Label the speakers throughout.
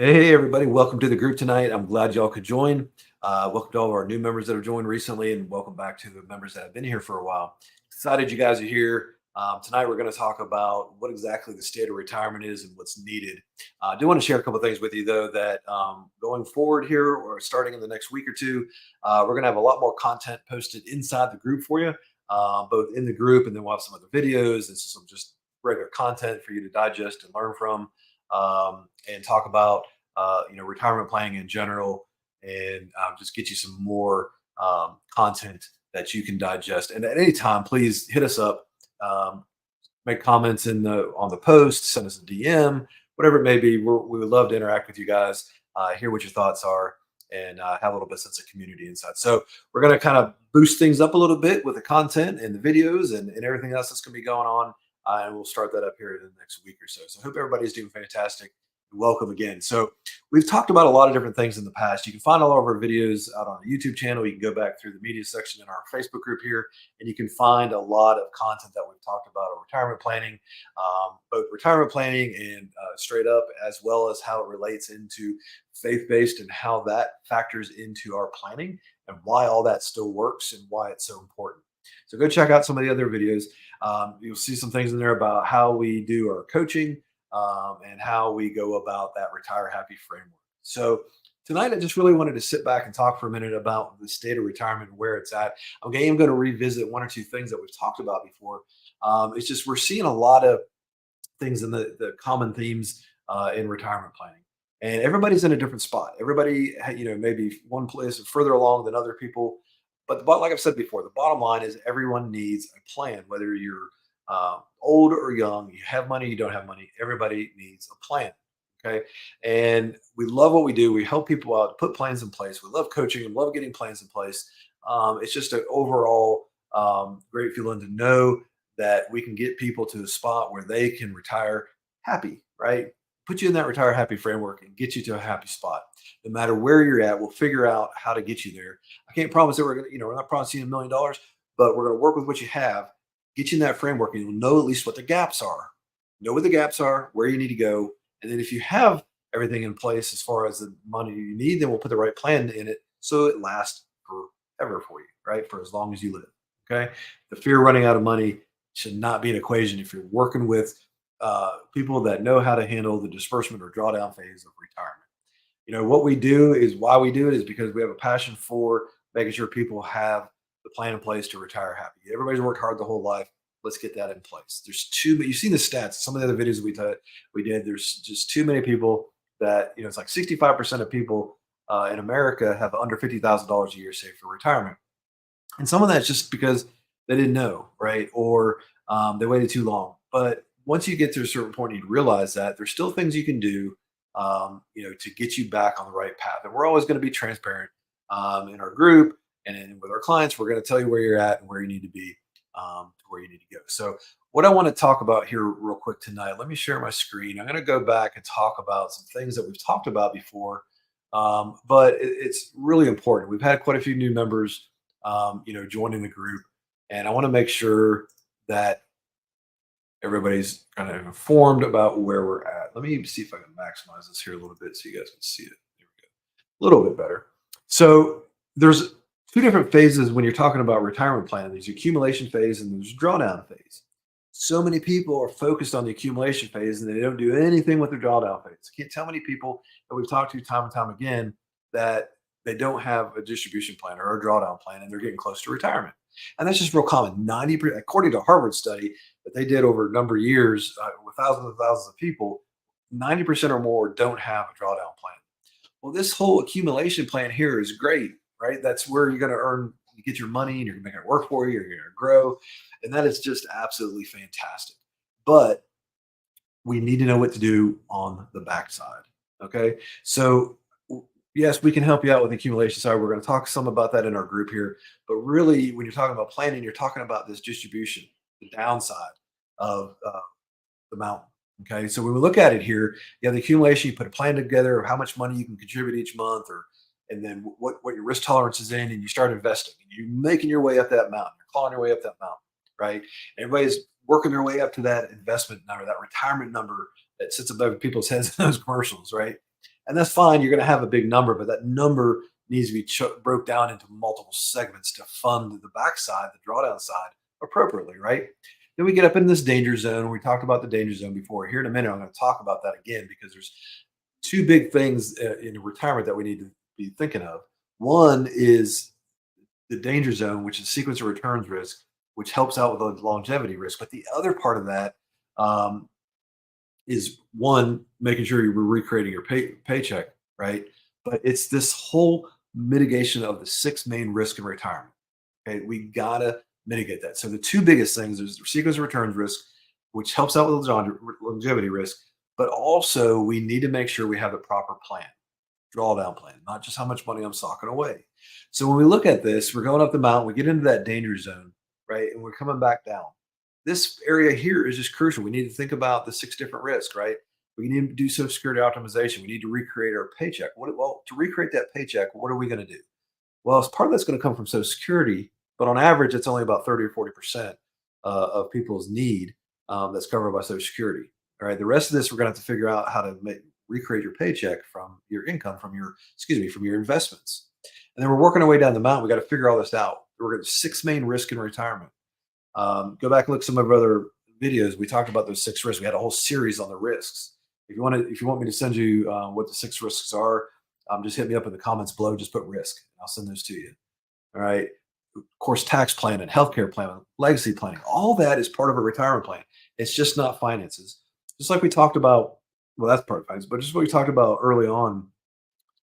Speaker 1: Hey, everybody. Welcome to the group tonight. I'm glad y'all could join. Welcome to all of our new members that have joined recently, and welcome back to the members that have been here for a while. Excited you guys are here. Tonight, we're going to talk about what exactly the state of retirement is and what's needed. I do want to share a couple things with you, though, that going forward here or starting in the next week or two, we're going to have a lot more content posted inside the group for you, both in the group, and then we'll have some other videos and some just regular content for you to digest and learn from and talk about retirement planning in general, and just get you some more content that you can digest. And at any time, please hit us up, um, make comments in the on the post, send us a DM, whatever it may be. We would love to interact with you guys, hear what your thoughts are, and have a little bit sense of community inside. So we're going to kind of boost things up a little bit with the content and the videos and everything else that's going to be going on. And we'll start that up here in the next week or so. So I hope everybody's doing fantastic. Welcome again. So we've talked about a lot of different things in the past. You can find all of our videos out on the YouTube channel. You can go back through the media section in our Facebook group here, and you can find a lot of content that we've talked about on retirement planning, both retirement planning and straight up, as well as how it relates into faith-based and how that factors into our planning and why all that still works and why it's so important. So go check out some of the other videos. You'll see some things in there about how we do our coaching, and how we go about that retire happy framework. So tonight, I just really wanted to sit back and talk for a minute about the state of retirement and where it's at. Okay, I'm going to revisit one or two things that we've talked about before. It's just we're seeing a lot of things in the common themes in retirement planning. And everybody's in a different spot. Everybody, maybe one place further along than other people. But like I've said before, the bottom line is everyone needs a plan, whether you're old or young, you have money, you don't have money. Everybody needs a plan. Okay. And we love what we do. We help people out, put plans in place. We love coaching and love getting plans in place. It's just an overall great feeling to know that we can get people to a spot where they can retire happy, right? Put you in that retire happy framework and get you to a happy spot. No matter where you're at, we'll figure out how to get you there. I can't promise that we're not promising $1 million, but we're going to work with what you have, get you in that framework, and you'll know at least what the gaps are. Know what the gaps are, where you need to go. And then if you have everything in place as far as the money you need, then we'll put the right plan in it so it lasts forever for you, right? For as long as you live. Okay. The fear of running out of money should not be an equation if you're working with people that know how to handle the disbursement or drawdown phase of retirement. What we do is why we do it is because we have a passion for making sure people have the plan in place to retire happy. Everybody's worked hard the whole life. Let's get that in place. There's too many. You've seen the stats. Some of the other videos that we did. There's just too many people that it's like 65% of people in America have under $50,000 a year saved for retirement, and some of that's just because they didn't know, right? Or they waited too long. But once you get to a certain point, you realize that there's still things you can do, to get you back on the right path. And we're always going to be transparent in our group and with our clients. We're going to tell you where you're at and where you need to be, to where you need to go. So, what I want to talk about here, real quick tonight, let me share my screen. I'm going to go back and talk about some things that we've talked about before, but it's really important. We've had quite a few new members, joining the group, and I want to make sure that everybody's kind of informed about where we're at. Let me see if I can maximize this here a little bit so you guys can see it. There we go. A little bit better. So there's two different phases when you're talking about retirement planning. There's accumulation phase and there's drawdown phase. So many people are focused on the accumulation phase and they don't do anything with the drawdown phase. I can't tell many people that we've talked to time and time again that they don't have a distribution plan or a drawdown plan and they're getting close to retirement. And that's just real common. 90%, according to a Harvard study that they did over a number of years with thousands and thousands of people, 90% or more don't have a drawdown plan. Well, this whole accumulation plan here is great, right? That's where you're going to earn, you get your money and you're going to make it work for you, you're going to grow. And that is just absolutely fantastic. But we need to know what to do on the backside. Okay. So, yes, we can help you out with the accumulation side. We're going to talk some about that in our group here. But really, when you're talking about planning, you're talking about this distribution, the downside of the mountain. Okay. So when we look at it here, you have the accumulation, you put a plan together of how much money you can contribute each month, or and then what your risk tolerance is in, and you start investing and you're making your way up that mountain, you're clawing your way up that mountain, right? Everybody's working their way up to that investment number, that retirement number that sits above people's heads in those commercials, right? And that's fine. You're going to have a big number, but that number needs to be broke down into multiple segments to fund the backside, the drawdown side appropriately, right? Then we get up in this danger zone. We talked about the danger zone before. Here in a minute, I'm going to talk about that again because there's two big things in retirement that we need to be thinking of. One is the danger zone, which is sequence of returns risk, which helps out with the longevity risk. But the other part of that um, is one, making sure you're recreating your paycheck, right? But it's this whole mitigation of the six main risk in retirement. Okay, we gotta mitigate that. So the two biggest things is the sequence of returns risk, which helps out with the longevity risk, but also we need to make sure we have the proper plan, drawdown plan, not just how much money I'm socking away. So when we look at this, we're going up the mountain, we get into that danger zone, right? And we're coming back down. This area here is just crucial. We need to think about the six different risks, right? We need to do Social Security optimization. We need to recreate our paycheck. Well, to recreate that paycheck, what are we going to do? Well, as part of that's going to come from Social Security, but on average, it's only about 30 or 40% of people's need that's covered by Social Security. All right. The rest of this, we're going to have to figure out how to recreate your paycheck from your income, from your investments. And then we're working our way down the mountain. We got to figure all this out. We're going to six main risks in retirement. Go back and look at some of our other videos. We talked about those six risks. We had a whole series on the risks. If you want me to send you what the six risks are, just hit me up in the comments below. Just put risk. I'll send those to you. All right. Of course, tax planning, healthcare planning, legacy planning, all that is part of a retirement plan. It's just not finances. Just like we talked about, well, that's part of finance, but just what we talked about early on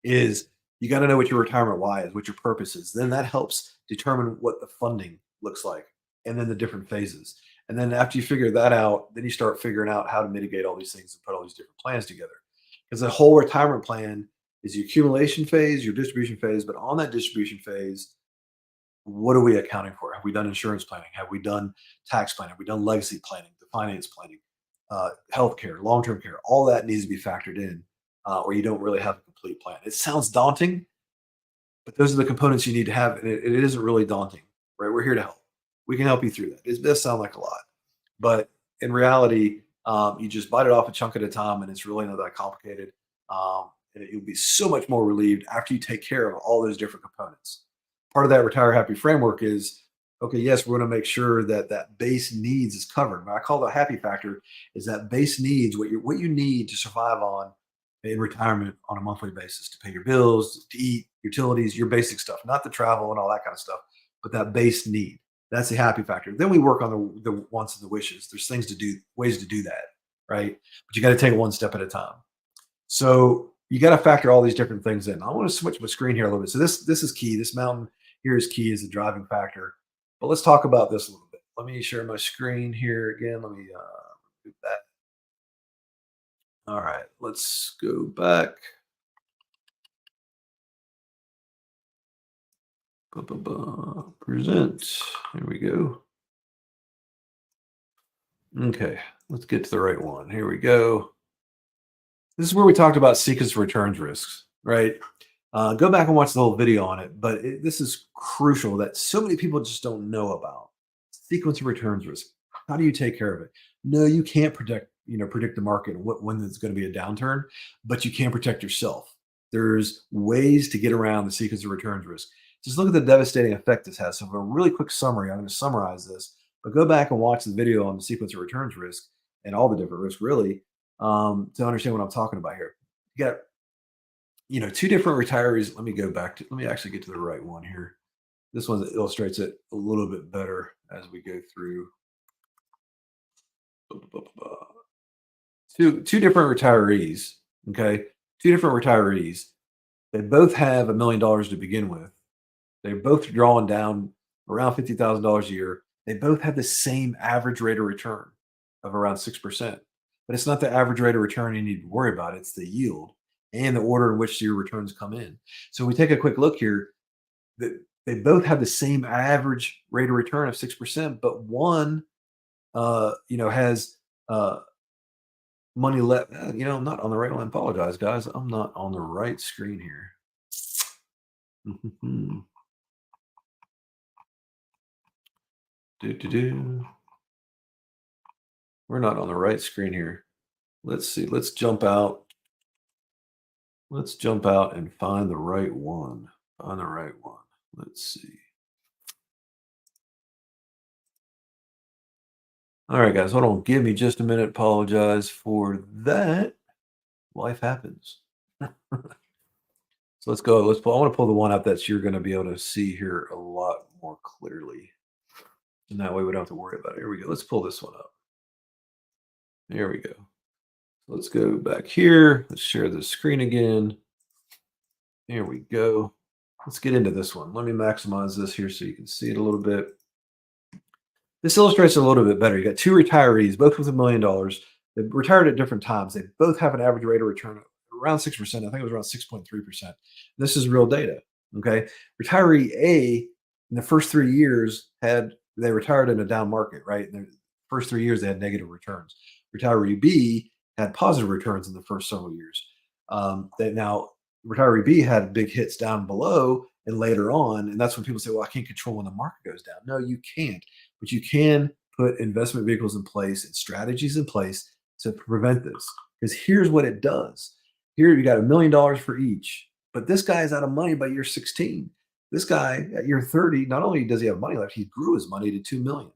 Speaker 1: is you got to know what your retirement why is, what your purpose is. Then that helps determine what the funding looks like and then the different phases. And then after you figure that out, then you start figuring out how to mitigate all these things and put all these different plans together. Because the whole retirement plan is the accumulation phase, your distribution phase, but on that distribution phase, what are we accounting for? Have we done insurance planning? Have we done tax planning? Have we done legacy planning, the finance planning, healthcare, long-term care? All that needs to be factored in, or you don't really have a complete plan. It sounds daunting, but those are the components you need to have, and it isn't really daunting, right? We're here to help. We can help you through that. It does sound like a lot, but in reality, you just bite it off a chunk at a time, and it's really not that complicated. And you'll be so much more relieved after you take care of all those different components. Part of that retire happy framework is okay. Yes, we're going to make sure that that base needs is covered. What I call the happy factor is that base needs what you need to survive on in retirement on a monthly basis to pay your bills, to eat, utilities, your basic stuff, not the travel and all that kind of stuff, but that base need. That's the happy factor. Then we work on the wants and the wishes. There's things to do, ways to do that, right? But you got to take it one step at a time. So you got to factor all these different things in. I want to switch my screen here a little bit. So this is key. This mountain here is key as a driving factor. But let's talk about this a little bit. Let me share my screen here again. Let me do that. All right, let's go back. Present. Here we go. Okay, let's get to the right one. Here we go. This is where we talked about sequence returns risks, right? Go back and watch the whole video on it, but this is crucial that so many people just don't know about sequence of returns risk. How do you take care of it? No, you can't predict the market and when there's going to be a downturn, but you can protect yourself. There's ways to get around the sequence of returns risk. Just look at the devastating effect this has. So, for a really quick summary, I'm going to summarize this, but go back and watch the video on the sequence of returns risk and all the different risks, really, to understand what I'm talking about here. You got two different retirees. Let me actually get to the right one here. This one illustrates it a little bit better as we go through. Two different retirees. Okay. Two different retirees. They both have $1 million to begin with. They're both drawing down around $50,000 a year. They both have the same average rate of return of around 6%. But it's not the average rate of return you need to worry about. It's the yield and the order in which your returns come in. So we take a quick look here. They both have the same average rate of return of 6%, but one, has money left. I'm not on the right one. I apologize, guys. I'm not on the right screen here. Do. We're not on the right screen here. Let's see. Let's jump out. Let's jump out and find the right one. Find the right one. Let's see. All right, guys, hold on. Give me just a minute. Apologize for that. Life happens. So let's go. Let's pull. I want to pull the one up that you're going to be able to see here a lot more clearly. And that way we don't have to worry about it. Here we go. Let's pull this one up. There we go. Let's go back here. Let's share the screen again. Here we go. Let's get into this one. Let me maximize this here so you can see it a little bit. This illustrates it a little bit better. You got two retirees, both with $1 million. They retired at different times. They both have an average rate of return of around 6%. I think it was around 6.3%. This is real data. Okay. Retiree A in the first 3 years they retired in a down market, right? In the first 3 years, they had negative returns. Retiree B had positive returns in the first several years. That now retiree B had big hits down below and later on. And that's when people say, well, I can't control when the market goes down. No, you can't. But you can put investment vehicles in place and strategies in place to prevent this. Because here's what it does. Here you got $1 million for each, but this guy is out of money by year 16. This guy at year 30, not only does he have money left, he grew his money to 2 million.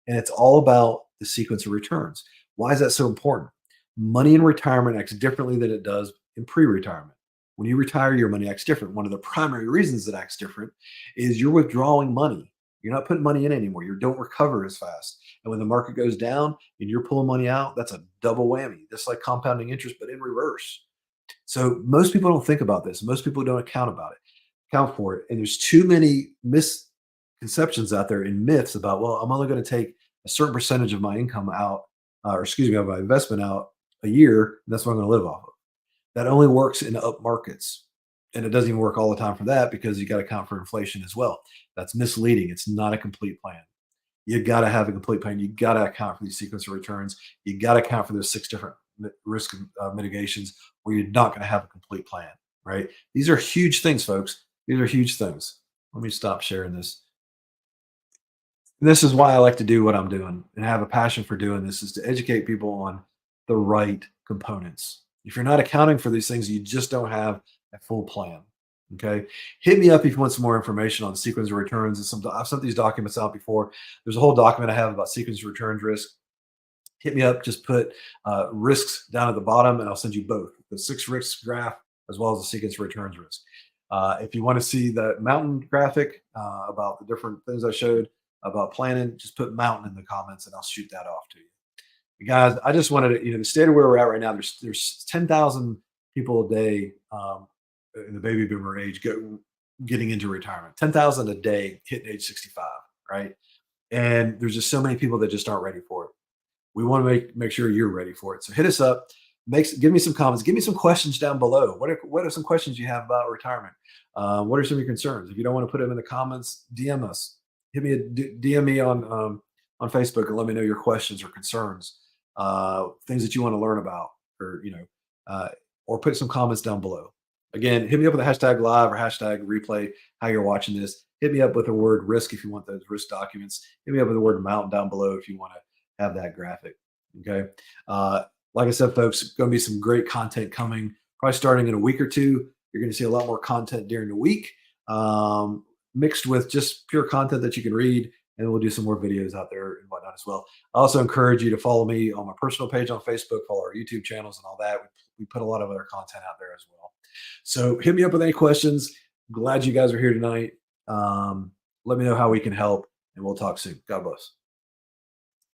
Speaker 1: And it's all about the sequence of returns. Why is that so important? Money in retirement acts differently than it does in pre-retirement. When you retire, your money acts different. One of the primary reasons it acts different is you're withdrawing money. You're not putting money in anymore. You don't recover as fast. And when the market goes down and you're pulling money out, that's a double whammy. That's like compounding interest, but in reverse. So most people don't think about this. Most people don't account for it. And there's too many misconceptions out there and myths about, well, I'm only going to take a certain percentage of my income out, or excuse me, of my investment out a year. And that's what I'm going to live off of. That only works in up markets. And it doesn't even work all the time for that because you got to account for inflation as well. That's misleading. It's not a complete plan. You got to have a complete plan. You got to account for these sequence of returns. You got to account for those 6 different risk mitigations, where you're not going to have a complete plan, right? These are huge things, folks. These are huge things. Let me stop sharing this. And this is why I like to do what I'm doing and have a passion for doing this, is to educate people on the right components. If you're not accounting for these things, you just don't have a full plan. Okay. Hit me up if you want some more information on sequence of returns. I've sent these documents out before. There's a whole document I have about sequence of returns risk. Hit me up. Just put risks down at the bottom, and I'll send you both the 6 risks graph as well as the sequence of returns risk. If you want to see the mountain graphic about the different things I showed about planning, just put mountain in the comments, and I'll shoot that off to you. Guys, I just wanted to, the state of where we're at right now, there's 10,000 people a day in the baby boomer age getting into retirement. 10,000 a day hitting age 65, right? And there's just so many people that just aren't ready for it. We want to make sure you're ready for it. So hit us up. Give me some comments. Give me some questions down below. What are some questions you have about retirement? What are some of your concerns? If you don't want to put them in the comments, DM us. Hit me DM me on Facebook and let me know your questions or concerns, things that you want to learn about, or put some comments down below. Again, hit me up with a hashtag live or hashtag replay how you're watching this. Hit me up with the word risk if you want those risk documents. Hit me up with the word mountain down below if you want to have that graphic. Okay. Like I said, folks, going to be some great content coming, probably starting in a week or two. You're going to see a lot more content during the week, mixed with just pure content that you can read. And we'll do some more videos out there and whatnot as well. I also encourage you to follow me on my personal page on Facebook, follow our YouTube channels and all that. We put a lot of other content out there as well. So hit me up with any questions. Glad you guys are here tonight. Let me know how we can help, and we'll talk soon. God bless.